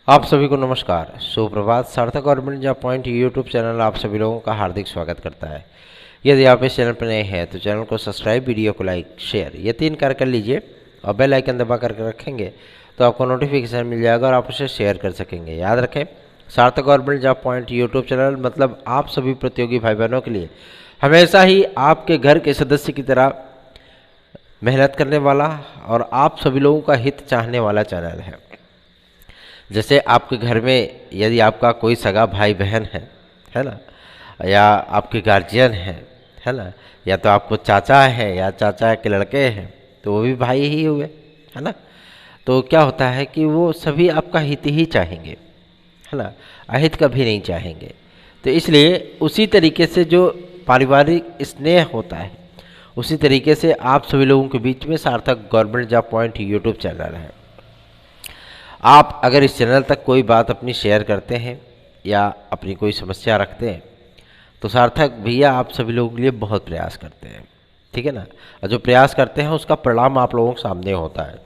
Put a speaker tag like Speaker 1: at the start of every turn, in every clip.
Speaker 1: आप सभी को नमस्कार, सुप्रभात। सार्थक government job point YouTube channel आप सभी लोगों का हार्दिक स्वागत करता है। यदि आप इस चैनल पर नए हैं तो चैनल को सब्सक्राइब, वीडियो को लाइक, शेयर ये 3 कार्य कर लीजिए और बेल आइकन दबा करके रखेंगे तो आपको नोटिफिकेशन मिल जाएगा और आप उसे शेयर कर सकेंगे। याद रखें, सार्थक government job point YouTube channel मतलब आप सभी प्रतियोगी भाई बहनों के लिए हमेशा ही आपके घर के सदस्य की तरह मेहनत करने वाला और आप सभी लोगों का हित चाहने वाला चैनल है। जैसे आपके घर में यदि आपका कोई सगा भाई बहन है ना, या आपके गार्जियन है ना, या तो आपको चाचा है या चाचा के लड़के हैं तो वो भी भाई ही हुए, है ना। तो क्या होता है कि वो सभी आपका हित ही चाहेंगे, है ना, अहित कभी नहीं चाहेंगे। तो इसलिए उसी तरीके से जो पारिवारिक स्नेह होता है उसी तरीके से आप सभी लोगों के बीच में सार्थक government job point YouTube channel है। आप अगर इस चैनल तक कोई बात अपनी शेयर करते हैं या अपनी कोई समस्या रखते हैं तो सार्थक भैया आप सभी लोगों के लिए बहुत प्रयास करते हैं, ठीक है ना। और जो प्रयास करते हैं उसका परिणाम आप लोगों के सामने होता है।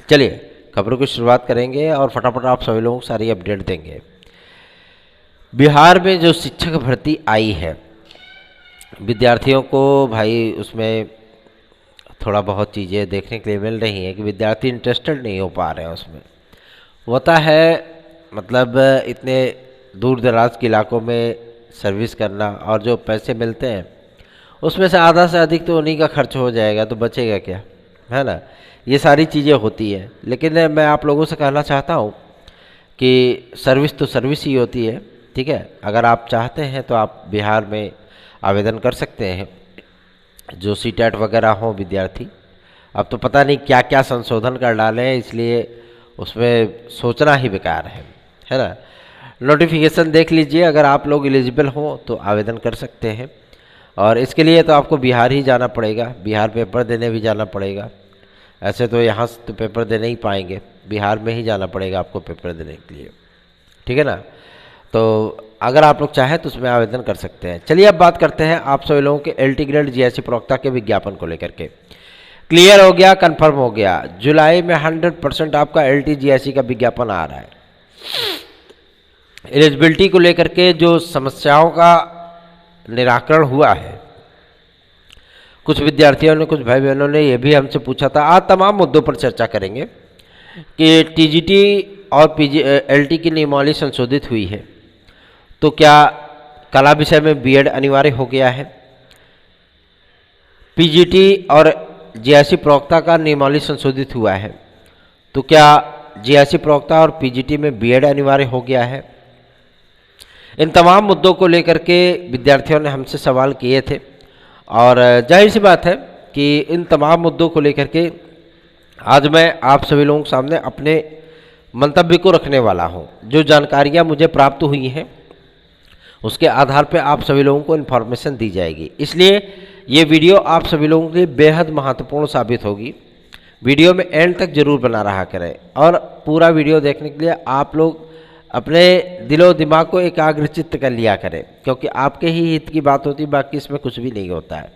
Speaker 1: चलिए खबरों की शुरुआत करेंगे और फटाफट आप सभी लोगों को सारी अपडेट देंगे। बिहार में जो शिक्षक भर्ती आई है, विद्यार्थियों को भाई उसमें थोड़ा बहुत चीज़ें देखने के लिए मिल रही हैं कि विद्यार्थी इंटरेस्टेड नहीं हो पा रहे हैं उसमें। होता है मतलब इतने दूर दराज के इलाकों में सर्विस करना और जो पैसे मिलते हैं उसमें से आधा से अधिक तो उन्हीं का खर्च हो जाएगा, तो बचेगा क्या, है ना। ये सारी चीज़ें होती हैं। लेकिन मैं आप लोगों से कहना चाहता हूँ कि सर्विस तो सर्विस ही होती है, ठीक है। अगर आप चाहते हैं तो आप बिहार में आवेदन कर सकते हैं। जो सीटेट वगैरह हों विद्यार्थी, अब तो पता नहीं क्या क्या संशोधन कर डाले हैं, इसलिए उसमें सोचना ही बेकार है ना। नोटिफिकेशन देख लीजिए, अगर आप लोग एलिजिबल हों तो आवेदन कर सकते हैं। और इसके लिए तो आपको बिहार ही जाना पड़ेगा, बिहार पेपर देने भी जाना पड़ेगा। ऐसे तो यहाँ से तो पेपर दे नहीं पाएंगे, बिहार में ही जाना पड़ेगा आपको पेपर देने के लिए, ठीक है ना। तो अगर आप लोग चाहें तो उसमें आवेदन कर सकते हैं। चलिए अब बात करते हैं आप सभी लोगों के एलटी ग्रेड जीएससी प्रवक्ता के विज्ञापन को लेकर के। क्लियर हो गया, कंफर्म हो गया, जुलाई में 100% आपका एलटी जीएससी का विज्ञापन आ रहा है। एलिजिबिलिटी को लेकर के जो समस्याओं का निराकरण हुआ है, कुछ विद्यार्थियों ने, कुछ भाई बहनों ने यह भी हमसे पूछा था। आज तमाम मुद्दों पर चर्चा करेंगे कि टीजीटी और एलटी की नियमावली संशोधित हुई है तो क्या कला विषय में बीएड अनिवार्य हो गया है। पीजीटी और जीएससी प्रवक्ता का नियमावली संशोधित हुआ है तो क्या जीएससी प्रवक्ता और पीजीटी में बीएड अनिवार्य हो गया है। इन तमाम मुद्दों को लेकर के विद्यार्थियों ने हमसे सवाल किए थे और जाहिर सी बात है कि इन तमाम मुद्दों को लेकर के आज मैं आप सभी लोगों के सामने अपने मंतव्य को रखने वाला हूं। जो जानकारियां मुझे प्राप्त हुई हैं उसके आधार पर आप सभी लोगों को इन्फॉर्मेशन दी जाएगी। इसलिए ये वीडियो आप सभी लोगों के लिए बेहद महत्वपूर्ण साबित होगी। वीडियो में एंड तक जरूर बना रहा करें और पूरा वीडियो देखने के लिए आप लोग अपने दिलो दिमाग को एकाग्रचित्त कर लिया करें, क्योंकि आपके ही हित की बात होती है, बाकी इसमें कुछ भी नहीं होता है,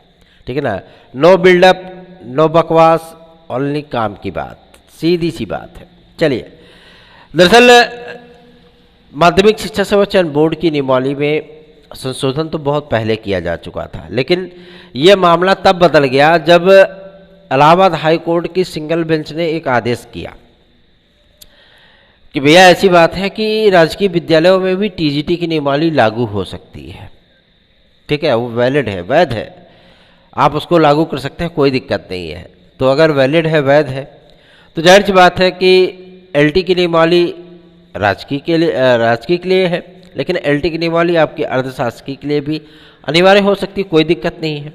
Speaker 1: ठीक है ना। नो बिल्डअप, नो बकवास, ओनली काम की बात, सीधी सी बात है। चलिए, दरअसल माध्यमिक शिक्षा सेवा चयन बोर्ड की नियमावली में संशोधन तो बहुत पहले किया जा चुका था, लेकिन यह मामला तब बदल गया जब इलाहाबाद हाई कोर्ट की सिंगल बेंच ने एक आदेश किया कि भैया ऐसी बात है कि राजकीय विद्यालयों में भी टीजीटी की नियमावली लागू हो सकती है, ठीक है, वो वैलिड है, वैध है, आप उसको लागू कर सकते हैं, कोई दिक्कत नहीं है। तो अगर वैलिड है, वैध है, तो जाहिर सी बात है कि एलटी की नियमावली राजकीय के लिए है, लेकिन एलटी की नियमावली आपकी अर्धशासकीय के लिए भी अनिवार्य हो सकती है, कोई दिक्कत नहीं है।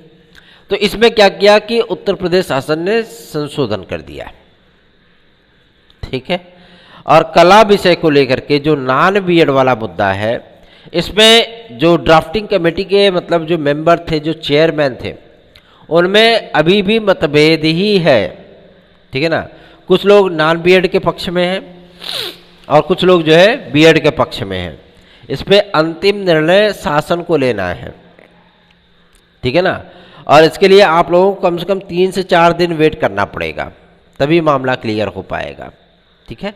Speaker 1: तो इसमें क्या किया कि उत्तर प्रदेश शासन ने संशोधन कर दिया, ठीक है। और कला विषय को लेकर के जो नॉन बीएड वाला मुद्दा है, इसमें जो ड्राफ्टिंग कमेटी के मतलब जो मेंबर थे, जो चेयरमैन थे, उनमें अभी भी मतभेद ही है, ठीक है ना। कुछ लोग नॉन बीएड के पक्ष में हैं और कुछ लोग जो है बीएड के पक्ष में हैं। इस पे अंतिम निर्णय शासन को लेना है, ठीक है ना। और इसके लिए आप लोगों को कम से कम 3 से 4 दिन वेट करना पड़ेगा, तभी मामला क्लियर हो पाएगा, ठीक है।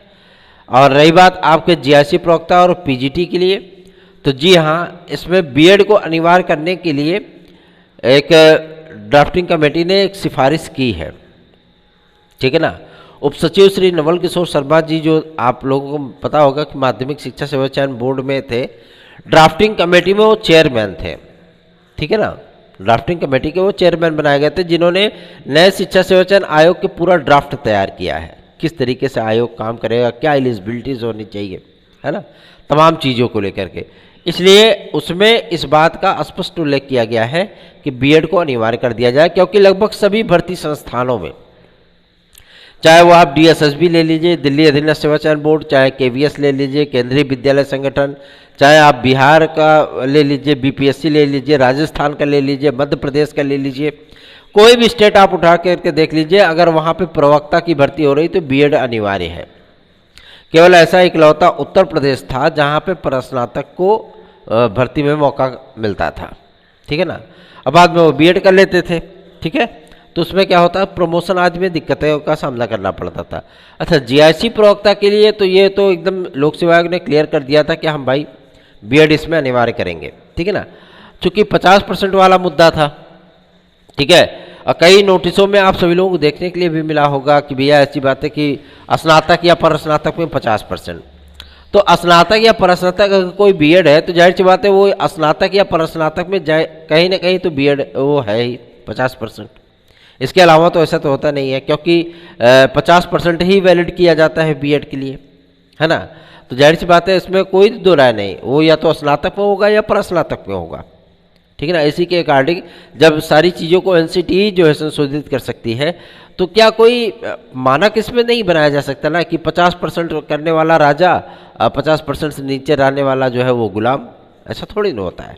Speaker 1: और रही बात आपके जीआईसी प्रवक्ता और पीजीटी के लिए, तो जी हाँ, इसमें बीएड को अनिवार्य करने के लिए एक ड्राफ्टिंग कमेटी ने एक सिफारिश की है, ठीक है ना। उप सचिव श्री नवल किशोर शर्मा जी, जो आप लोगों को पता होगा कि माध्यमिक शिक्षा सेवा चयन बोर्ड में थे, ड्राफ्टिंग कमेटी में वो चेयरमैन थे, ठीक है ना। ड्राफ्टिंग कमेटी के वो चेयरमैन बनाए गए थे, जिन्होंने नए शिक्षा सेवा चयन आयोग के पूरा ड्राफ्ट तैयार किया है, किस तरीके से आयोग काम करेगा, क्या एलिजिबिलिटीज होनी चाहिए, है ना, तमाम चीज़ों को लेकर के। इसलिए उसमें इस बात का स्पष्ट उल्लेख किया गया है कि बीएड को अनिवार्य कर दिया जाए, क्योंकि लगभग सभी भर्ती संस्थानों में, चाहे वो आप डीएसएसबी ले लीजिए, दिल्ली अधीनस्थ सेवा चयन बोर्ड, चाहे केवीएस ले लीजिए, केंद्रीय विद्यालय संगठन, चाहे आप बिहार का ले लीजिए, बीपीएससी ले लीजिए, राजस्थान का ले लीजिए, मध्य प्रदेश का ले लीजिए, कोई भी स्टेट आप उठा करके देख लीजिए, अगर वहाँ पे प्रवक्ता की भर्ती हो रही तो बीएड अनिवार्य है। केवल ऐसा इकलौता उत्तर प्रदेश था जहाँ पे स्नातक को भर्ती में मौका मिलता था, ठीक है ना। अब बाद में वो बीएड कर लेते थे, ठीक है, तो उसमें क्या होता है, प्रमोशन आदि में दिक्कतों का सामना करना पड़ता था। अच्छा, जीआईसी प्रवक्ता के लिए तो ये तो एकदम लोक सेवा आयोग ने क्लियर कर दिया था कि हम भाई बीएड इसमें अनिवार्य करेंगे, ठीक है ना, चूँकि 50% वाला मुद्दा था, ठीक है। और कई नोटिसों में आप सभी लोगों को देखने के लिए भी मिला होगा कि भैया ऐसी बात है कि स्नातक या परस्नातक में 50%, तो स्नातक या परस्नातक अगर कोई बीएड है तो जाहिर सी बात है वो स्नातक या परस्नातक में जाए कहीं ना कहीं तो बीएड वो है ही 50%। इसके अलावा तो ऐसा तो होता नहीं है, क्योंकि 50% ही वैलिड किया जाता है बीएड के लिए, है ना। तो जाहिर सी बात है इसमें कोई दो राय नहीं, वो या तो स्नातक में होगा या परस्नातक में होगा, ठीक है ना। इसी के अकॉर्डिंग जब सारी चीज़ों को एनसीटी जो है संशोधित कर सकती है, तो क्या कोई मानक इसमें नहीं बनाया जा सकता ना कि 50% करने वाला राजा 50% से नीचे रहने वाला जो है वो गुलाम? ऐसा थोड़ी ना होता है।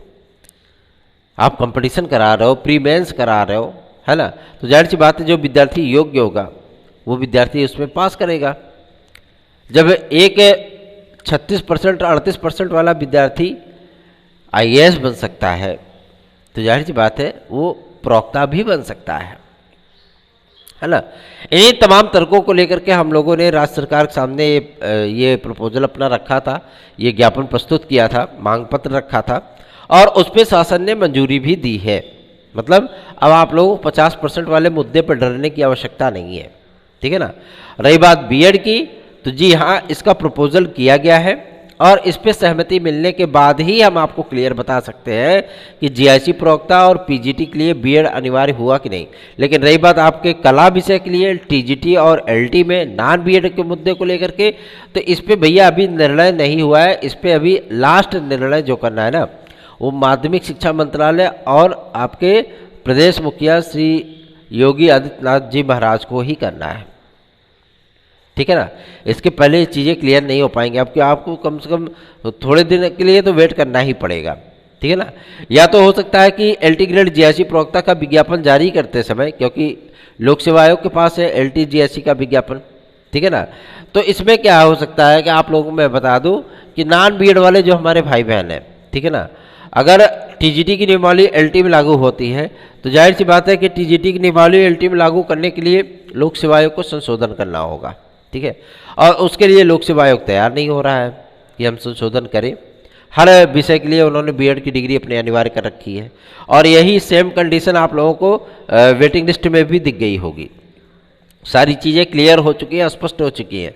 Speaker 1: आप कंपटीशन करा रहे हो, प्री मेंस करा रहे हो, है ना, तो जाहिर सी बात है जो विद्यार्थी योग्य होगा वो विद्यार्थी उसमें पास करेगा। जब एक 36% 38% वाला विद्यार्थी आईएएस बन सकता है, तो जाहिर सी बात है वो प्रवक्ता भी बन सकता है ना। इन्हीं तमाम तर्कों को लेकर के हम लोगों ने राज्य सरकार के सामने ये प्रपोजल अपना रखा था, ये ज्ञापन प्रस्तुत किया था, मांग पत्र रखा था, और उस पर शासन ने मंजूरी भी दी है। मतलब अब आप लोगों को 50% वाले मुद्दे पर डरने की आवश्यकता नहीं है, ठीक है ना। रही बात बीएड की, तो जी हाँ, इसका प्रपोजल किया गया है और इस पे सहमति मिलने के बाद ही हम आपको क्लियर बता सकते हैं कि जीआईसी प्रवक्ता और पीजीटी के लिए बीएड अनिवार्य हुआ कि नहीं। लेकिन रही बात आपके कला विषय के लिए टीजीटी और एलटी में नॉन बीएड के मुद्दे को लेकर के, तो इस पे भैया अभी निर्णय नहीं हुआ है। इस पे अभी लास्ट निर्णय जो करना है ना, वो माध्यमिक शिक्षा मंत्रालय और आपके प्रदेश मुखिया श्री योगी आदित्यनाथ जी महाराज को ही करना है, ठीक है ना। इसके पहले ये चीज़ें क्लियर नहीं हो पाएंगी, आपको कम से कम थोड़े दिन के लिए तो वेट करना ही पड़ेगा, ठीक है ना। या तो हो सकता है कि एलटी ग्रेड जीआईसी प्रवक्ता का विज्ञापन जारी करते समय, क्योंकि लोक सेवा आयोग के पास है एलटी जीआईसी का विज्ञापन, ठीक है ना, तो इसमें क्या हो सकता है कि आप लोगों को मैं बता दूं कि नॉन बीएड वाले जो हमारे भाई बहन हैं, ठीक है ना, अगर टीजीटी की नियमावली एलटी में लागू होती है तो जाहिर सी बात है कि टीजीटी की नियमावली एलटी में लागू करने के लिए लोक सेवा आयोग को संशोधन करना होगा, ठीक है। और उसके लिए लोक सेवा आयोग तैयार नहीं हो रहा है कि हम संशोधन करें। हर विषय के लिए उन्होंने बीएड की डिग्री अपने अनिवार्य कर रखी है, और यही सेम कंडीशन आप लोगों को वेटिंग लिस्ट में भी दिख गई होगी। सारी चीज़ें क्लियर हो चुकी हैं, स्पष्ट हो चुकी हैं।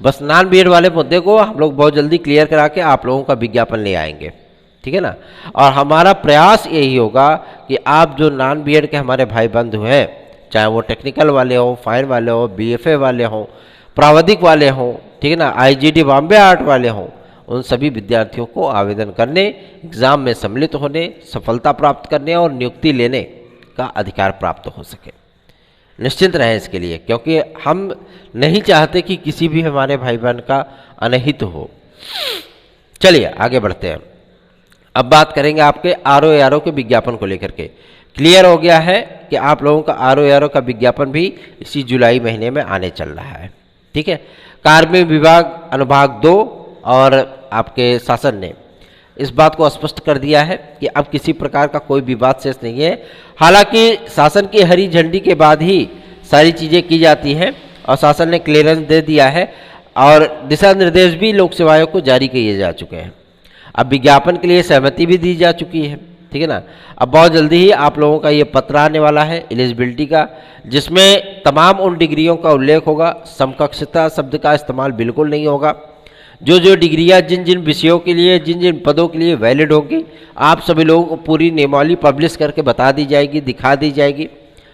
Speaker 1: बस नॉन बीएड वाले मुद्दे को हम लोग बहुत जल्दी क्लियर करा के आप लोगों का विज्ञापन ले आएंगे, ठीक है ना। और हमारा प्रयास यही होगा कि आप जो नॉन बीएड के हमारे भाई बंधु हैं, चाहे वो टेक्निकल वाले हों, फाइन वाले हों, बीएफए वाले हों, प्राविधिक वाले हों, ठीक है ना, आईजीडी बॉम्बे आर्ट वाले हों, उन सभी विद्यार्थियों को आवेदन करने, एग्ज़ाम में सम्मिलित होने, सफलता प्राप्त करने और नियुक्ति लेने का अधिकार प्राप्त हो सके। निश्चिंत रहें इसके लिए, क्योंकि हम नहीं चाहते कि किसी भी हमारे भाई बहन का अनहित हो। चलिए आगे बढ़ते हैं। अब बात करेंगे आपके आरओ के विज्ञापन को लेकर के। क्लियर हो गया है कि आप लोगों का आरओ का विज्ञापन भी इसी जुलाई महीने में आने चल रहा है, ठीक है। कार्मिक विभाग अनुभाग 2 और आपके शासन ने इस बात को स्पष्ट कर दिया है कि अब किसी प्रकार का कोई विवाद शेष नहीं है। हालांकि शासन की हरी झंडी के बाद ही सारी चीज़ें की जाती हैं और शासन ने क्लियरेंस दे दिया है। और दिशा निर्देश भी लोक सेवा आयोग को जारी किए जा चुके हैं। अब विज्ञापन के लिए सहमति भी दी जा चुकी है, ठीक है ना। अब बहुत जल्दी ही आप लोगों का ये पत्र आने वाला है एलिजिबिलिटी का, जिसमें तमाम उन डिग्रियों का उल्लेख होगा। समकक्षता शब्द का इस्तेमाल बिल्कुल नहीं होगा। जो जो डिग्रियां जिन जिन विषयों के लिए, जिन जिन पदों के लिए वैलिड होगी, आप सभी लोगों को पूरी नियमावली पब्लिश करके बता दी जाएगी, दिखा दी जाएगी,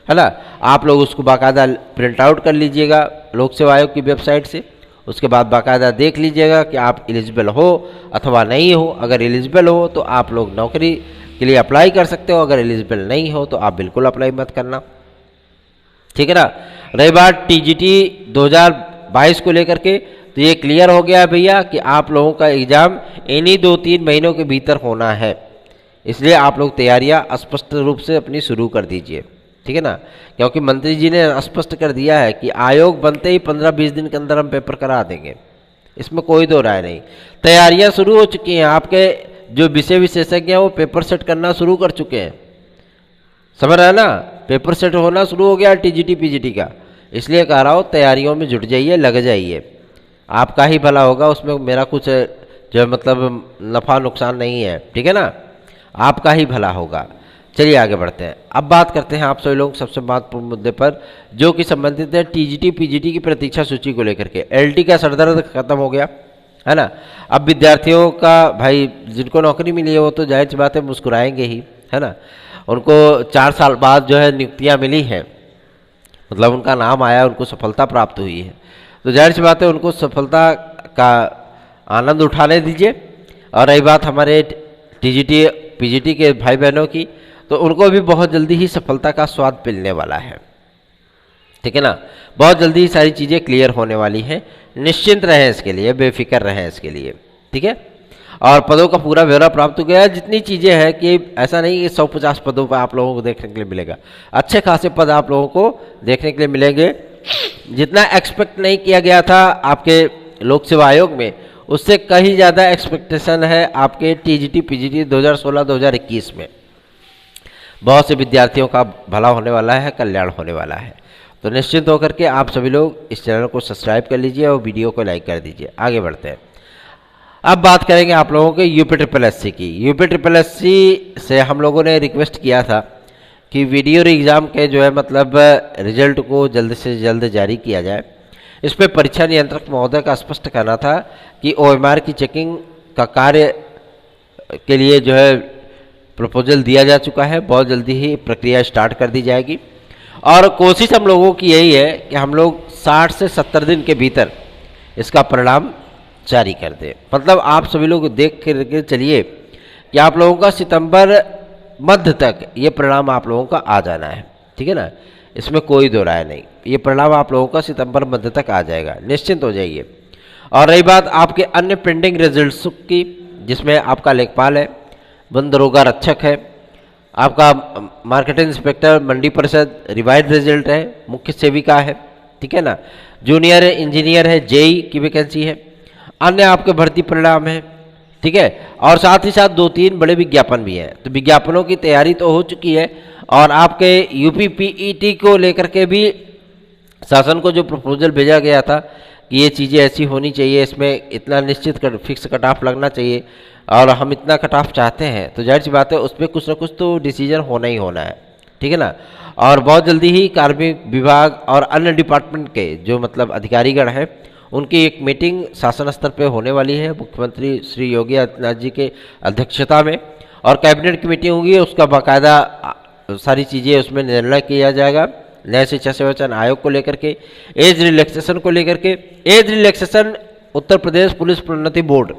Speaker 1: है ना। आप लोग उसको बाकायदा प्रिंट आउट कर लीजिएगा लोक सेवा आयोग की वेबसाइट से। उसके बाद बाकायदा देख लीजिएगा कि आप एलिजिबल हो अथवा नहीं हो। अगर एलिजिबल हो तो आप लोग नौकरी के लिए अप्लाई कर सकते हो, अगर एलिजिबल नहीं हो तो आप बिल्कुल अप्लाई मत करना, ठीक है ना। रही बात टीजीटी 2022 को लेकर के, तो ये क्लियर हो गया भैया कि आप लोगों का एग्ज़ाम इन्हीं 2-3 महीनों के भीतर होना है। इसलिए आप लोग तैयारियां स्पष्ट रूप से अपनी शुरू कर दीजिए, ठीक है ना। क्योंकि मंत्री जी ने स्पष्ट कर दिया है कि आयोग बनते ही 15-20 दिन के अंदर हम पेपर करा देंगे, इसमें कोई दो राय नहीं। तैयारियां शुरू हो चुकी हैं, आपके जो विषय विशेषज्ञ हैं वो पेपर सेट करना शुरू कर चुके हैं, समझ रहे हैं ना। पेपर सेट होना शुरू हो गया टीजीटी पीजीटी का। इसलिए कह रहा हूँ तैयारियों में जुट जाइए, लग जाइए, आपका ही भला होगा। उसमें मेरा कुछ जो मतलब नफ़ा नुकसान नहीं है, ठीक है ना, आपका ही भला होगा। चलिए आगे बढ़ते हैं। अब बात करते हैं आप सभी लोग सबसे महत्वपूर्ण मुद्दे पर, जो कि संबंधित है टीजीटी पीजीटी की प्रतीक्षा सूची को लेकर के। एलटी का सरदर्द खत्म हो गया, है ना। अब विद्यार्थियों का भाई, जिनको नौकरी मिली है वो तो जाहिर सी बात है मुस्कुराएंगे ही, है ना। उनको 4 साल बाद जो है नियुक्तियाँ मिली हैं, मतलब उनका नाम आया, उनको सफलता प्राप्त हुई है, तो जाहिर सी बात है उनको सफलता का आनंद उठाने दीजिए। और रही बात हमारे टीजीटी पीजीटी के भाई बहनों की, तो उनको भी बहुत जल्दी ही सफलता का स्वाद मिलने वाला है, ठीक है ना। बहुत जल्दी ही सारी चीज़ें क्लियर होने वाली हैं, निश्चिंत रहें इसके लिए, बेफिक्र रहें इसके लिए, ठीक है। और पदों का पूरा ब्यौरा प्राप्त हो गया है। जितनी चीज़ें हैं कि ऐसा नहीं कि 150 पदों पर आप लोगों को देखने के लिए मिलेगा, अच्छे खासे पद आप लोगों को देखने के लिए मिलेंगे। जितना एक्सपेक्ट नहीं किया गया था आपके लोक सेवा आयोग में, उससे कहीं ज़्यादा एक्सपेक्टेशन है आपके टीजीटी पीजीटी 2016-2021 में। बहुत से विद्यार्थियों का भला होने वाला है, कल्याण होने वाला है। तो निश्चिंत होकर के आप सभी लोग इस चैनल को सब्सक्राइब कर लीजिए और वीडियो को लाइक कर दीजिए। आगे बढ़ते हैं। अब बात करेंगे आप लोगों के यूपी की। यूपी से हम लोगों ने रिक्वेस्ट किया था कि वीडियो एग्ज़ाम के जो है मतलब रिजल्ट को जल्द से जल्द जारी किया जाए। इस पर परीक्षा नियंत्रक महोदय का स्पष्ट कहना था कि OMR की चेकिंग का कार्य के लिए जो है प्रपोजल दिया जा चुका है, बहुत जल्दी ही प्रक्रिया स्टार्ट कर दी जाएगी। और कोशिश हम लोगों की यही है कि हम लोग 60 से 70 दिन के भीतर इसका परिणाम जारी कर दें। मतलब आप सभी लोग देख कर चलिए कि आप लोगों का सितंबर मध्य तक ये परिणाम आप लोगों का आ जाना है, ठीक है ना। इसमें कोई दो राय नहीं, ये परिणाम आप लोगों का सितंबर मध्य तक आ जाएगा, निश्चिंत हो जाइए। और रही बात आपके अन्य पेंडिंग रिजल्ट्स की, जिसमें आपका लेखपाल है, वन दरोगा रक्षक है, आपका मार्केटिंग इंस्पेक्टर, मंडी परिषद रिवाइज रिजल्ट है, मुख्य सेविका है, ठीक है ना, जूनियर इंजीनियर है, जेई की वैकेंसी है, अन्य आपके भर्ती परिणाम है, ठीक है। और साथ ही साथ 2-3 बड़े विज्ञापन भी हैं। तो विज्ञापनों की तैयारी तो हो चुकी है, और आपके यूपी पीईटी को लेकर के भी शासन को जो प्रपोजल भेजा गया था कि ये चीज़ें ऐसी होनी चाहिए, इसमें इतना निश्चित फिक्स कट ऑफ लगना चाहिए और हम इतना कट ऑफ चाहते हैं, तो जाहिर सी बात है उस पर कुछ ना कुछ तो डिसीजन होना ही होना है, ठीक है ना। और बहुत जल्दी ही कार्मिक विभाग और अन्य डिपार्टमेंट के जो मतलब अधिकारीगण हैं, उनकी एक मीटिंग शासन स्तर पर होने वाली है मुख्यमंत्री श्री योगी आदित्यनाथ जी के अध्यक्षता में, और कैबिनेट की मीटिंग होगी, उसका बाकायदा सारी चीज़ें उसमें निर्णय किया जाएगा। नए शिक्षा सेवाचयन आयोग को लेकर के, एज रिलैक्सेशन को लेकर के। Age relaxation Uttar Pradesh police प्रोन्नति बोर्ड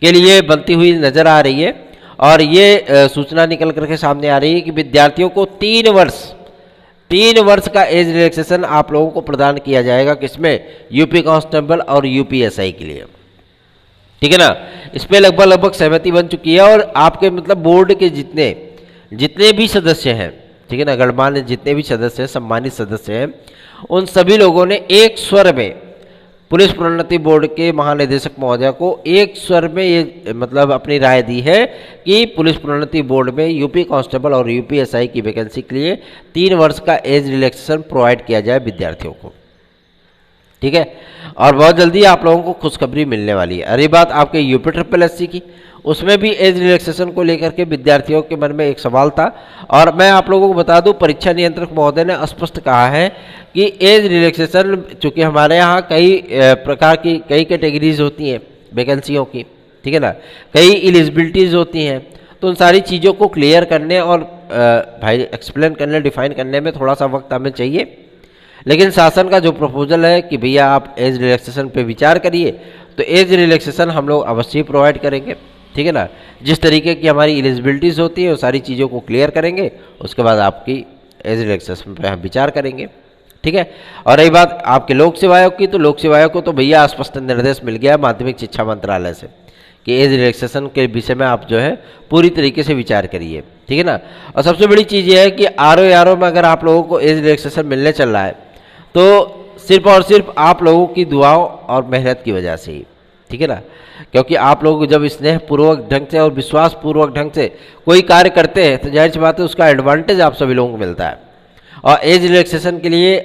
Speaker 1: के लिए बनती हुई नज़र आ रही है, और ये सूचना निकल करके सामने आ रही है कि विद्यार्थियों को 3 वर्ष का एज रिलैक्सेशन आप लोगों को प्रदान किया जाएगा, किसमें, यूपी कांस्टेबल और यूपीएसआई के लिए, ठीक है ना। इस पर लगभग सहमति बन चुकी है, और आपके मतलब बोर्ड के जितने भी सदस्य हैं, ठीक है ना, गणमान्य जितने भी सदस्य हैं, सम्मानित सदस्य हैं, उन सभी लोगों ने एक स्वर में पुलिस प्रोन्नति बोर्ड के महानिदेशक महोदय को एक स्वर में ये मतलब अपनी राय दी है कि पुलिस प्रोन्नति बोर्ड में यूपी कांस्टेबल और यूपीएसआई की वैकेंसी के लिए 3 वर्ष का एज रिलैक्सेशन प्रोवाइड किया जाए विद्यार्थियों को, ठीक है। और बहुत जल्दी आप लोगों को खुशखबरी मिलने वाली है। अरे बात आपके यूपी ट्रिपल एस सी की, उसमें भी एज रिलैक्सेशन को लेकर के विद्यार्थियों के मन में एक सवाल था, और मैं आप लोगों को बता दूं परीक्षा नियंत्रक महोदय ने स्पष्ट कहा है कि एज रिलैक्सेशन, चूँकि हमारे यहाँ कई प्रकार की कई कैटेगरीज होती हैं वैकेंसियों की, ठीक है ना, कई एलिजिबिलिटीज़ होती हैं, तो उन सारी चीज़ों को क्लियर करने और भाई एक्सप्लेन करने, डिफाइन करने में थोड़ा सा वक्त हमें चाहिए। लेकिन शासन का जो प्रपोजल है कि भैया आप एज रिलैक्सेशन पे विचार करिए, तो एज रिलैक्सेशन हम लोग अवश्य प्रोवाइड करेंगे, ठीक है ना। जिस तरीके की हमारी एलिजिबिलिटीज़ होती है वो सारी चीज़ों को क्लियर करेंगे, उसके बाद आपकी एज रिलैक्सेशन पे हम विचार करेंगे, ठीक है। और रही बात आपके लोक सेवा आयोग की, तो लोक सेवा आयोग को तो भैया स्पष्ट निर्देश मिल गया है माध्यमिक शिक्षा मंत्रालय से कि एज रिलैक्सेशन के विषय में आप जो है पूरी तरीके से विचार करिए, ठीक है ना। और सबसे बड़ी चीज़ ये है कि आर में अगर आप लोगों को एज रिलैक्सेशन मिलने चल रहा है तो सिर्फ और सिर्फ आप लोगों की दुआओं और मेहनत की वजह से ही, ठीक है ना। क्योंकि आप लोग जब स्नेहपूर्वक ढंग से और विश्वासपूर्वक ढंग से कोई कार्य करते हैं तो जाहिर सी बात है उसका एडवांटेज आप सभी लोगों को मिलता है। और एज रिलैक्सेशन के लिए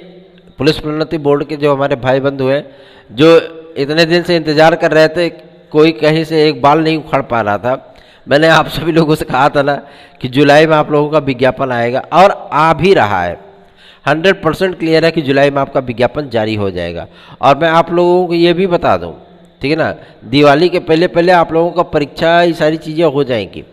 Speaker 1: पुलिस प्रोन्नति बोर्ड के जो हमारे भाई बंधु हैं, जो इतने दिन से इंतजार कर रहे थे, कोई कहीं से एक बाल नहीं उखड़ पा रहा था, मैंने आप सभी लोगों से कहा था ना कि जुलाई में आप लोगों का विज्ञापन आएगा, और आ भी रहा है। 100% क्लियर है कि जुलाई में आपका विज्ञापन जारी हो जाएगा। और मैं आप लोगों को ये भी बता दूं, ठीक है ना, दिवाली के पहले पहले आप लोगों का परीक्षा ये सारी चीज़ें हो जाएंगी,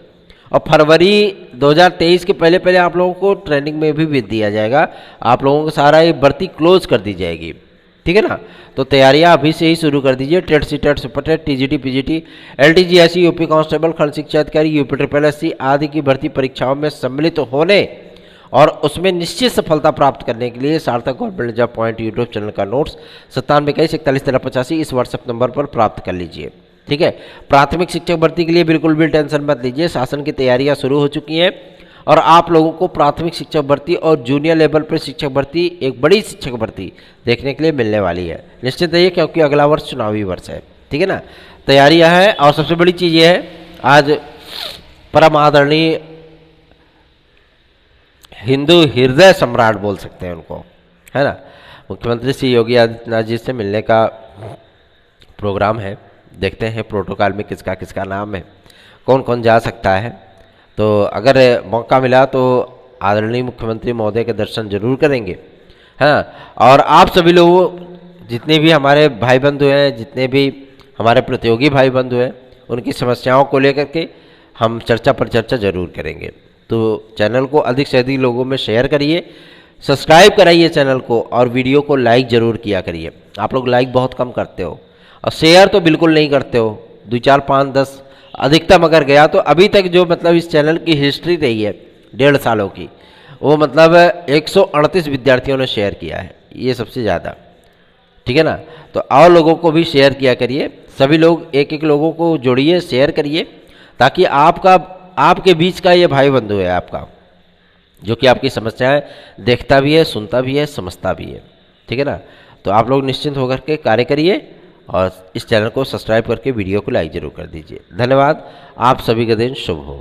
Speaker 1: और फरवरी 2023 के पहले पहले आप लोगों को ट्रेनिंग में भी भेज दिया जाएगा। आप लोगों को सारा ये भर्ती क्लोज कर दी जाएगी, ठीक है ना। तो तैयारियां अभी से ही शुरू कर दीजिए। TET C TET super TGT PGT LTGSC UP constable खंड शिक्षा अधिकारी यूपी ट्रिपल एससी आदि की भर्ती परीक्षाओं में सम्मिलित होने और उसमें निश्चित सफलता प्राप्त करने के लिए सार्थक government job point YouTube channel का नोट्स 9721411385 इस व्हाट्सएप नंबर पर प्राप्त कर लीजिए, ठीक है। प्राथमिक शिक्षक भर्ती के लिए बिल्कुल भी टेंशन मत लीजिए, शासन की तैयारियां शुरू हो चुकी हैं और आप लोगों को प्राथमिक शिक्षक भर्ती और जूनियर लेवल पर शिक्षक भर्ती, एक बड़ी शिक्षक भर्ती देखने के लिए मिलने वाली है। निश्चित रहिए क्योंकि अगला वर्ष चुनावी वर्ष है, ठीक है ना। तैयारियां हैं और सबसे बड़ी चीज़ ये है, आज परम आदरणीय हिंदू हृदय सम्राट बोल सकते हैं उनको, है ना, मुख्यमंत्री श्री योगी आदित्यनाथ जी से मिलने का प्रोग्राम है। देखते हैं प्रोटोकॉल में किसका किसका नाम है, कौन कौन जा सकता है। तो अगर मौका मिला तो आदरणीय मुख्यमंत्री महोदय के दर्शन जरूर करेंगे, हाँ। और आप सभी लोग जितने भी हमारे भाई बंधु हैं, जितने भी हमारे प्रतियोगी भाई बंधु हैं, उनकी समस्याओं को लेकर के हम चर्चा पर चर्चा जरूर करेंगे। तो चैनल को अधिक से अधिक लोगों में शेयर करिए, सब्सक्राइब कराइए चैनल को, और वीडियो को लाइक ज़रूर किया करिए। आप लोग लाइक बहुत कम करते हो और शेयर तो बिल्कुल नहीं करते हो, 2 4 5 10 अधिकतम अगर गया तो अभी तक जो मतलब इस चैनल की हिस्ट्री रही है 1.5 सालों की, वो मतलब 138 विद्यार्थियों ने शेयर किया है, ये सबसे ज़्यादा, ठीक है ना। तो और लोगों को भी शेयर किया करिए, सभी लोग एक एक लोगों को जोड़िए, शेयर करिए, ताकि आपके बीच का ये भाई बंधु है आपका, जो कि आपकी समस्याएं देखता भी है, सुनता भी है, समझता भी है, ठीक है ना। तो आप लोग निश्चिंत होकर के कार्य करिए और इस चैनल को सब्सक्राइब करके वीडियो को लाइक जरूर कर दीजिए। धन्यवाद। आप सभी का दिन शुभ हो।